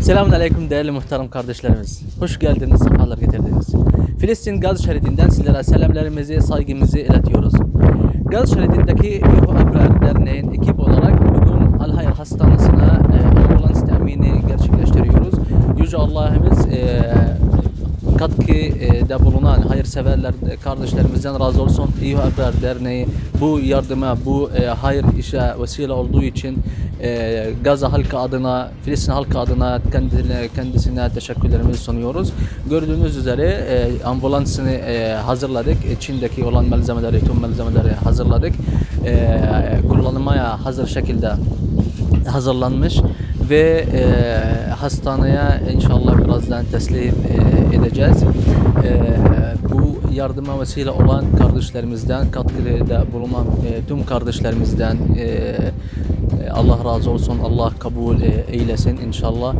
Selamun Aleyküm değerli muhterem kardeşlerimiz. Hoş geldiniz, sefalar getirdiniz. Filistin Gaz şeridinden sizlere selamlarımızı, saygımızı iletiyoruz. Gaz şeridindeki İHO Ebrar Derneği'nin ekip olarak bugün Al Hayr Hastanesi'ne ambulans temini gerçekleştiriyoruz. Yüce Allah'ımız katkıda bulunan hayırseverler kardeşlerimizden razı olsun. İHO Ebrar Derneği bu yardıma, bu hayır işe vesile olduğu için Gazze halkı adına, Filistin halkı adına kendisine teşekkürlerimizi sunuyoruz. Gördüğünüz üzere ambulansını hazırladık. İçindeki olan malzemeleri, tüm malzemeleri hazırladık. Kullanmaya hazır şekilde hazırlanmış ve hastaneye inşallah birazdan teslim edeceğiz. Bu yardıma vesile olan kardeşlerimizden, katkıda bulunan tüm kardeşlerimizden Allah razı olsun, Allah kabul eylesin inşallah.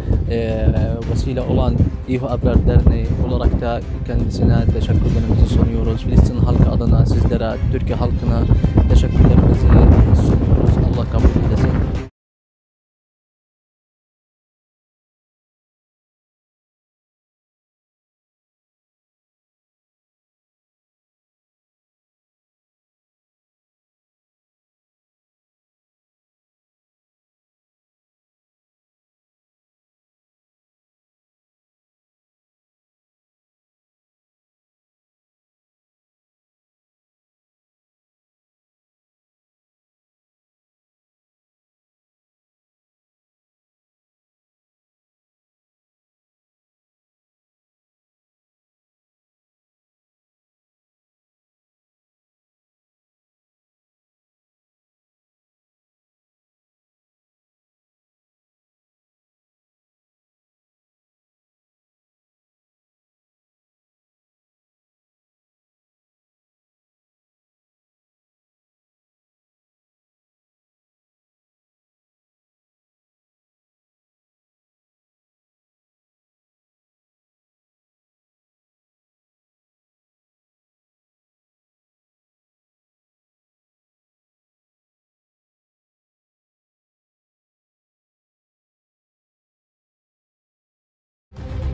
Vesile olan İHO Ebrar Derneği olarak da kendisine teşekkürlerimizi sunuyoruz. Filistin halkı adına sizlere, Türkiye halkına teşekkürlerimizi sunuyoruz. Allah kabul eylesin.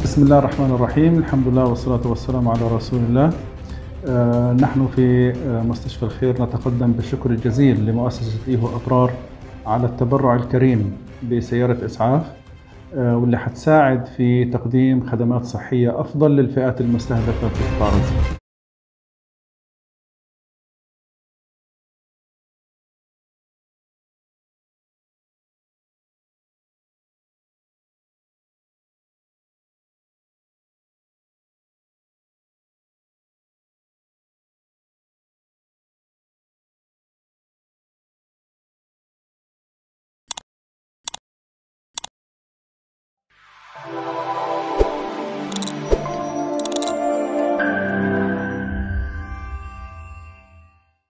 بسم الله الرحمن الرحيم. الحمد لله والصلاة والسلام على رسول الله. نحن في مستشفى الخير نتقدم بالشكر الجزيل لمؤسسة إيهو أبرار على التبرع الكريم بسيارة إسعاف واللي حتساعد في تقديم خدمات صحية أفضل للفئات المستهدفة في قطاع غزة.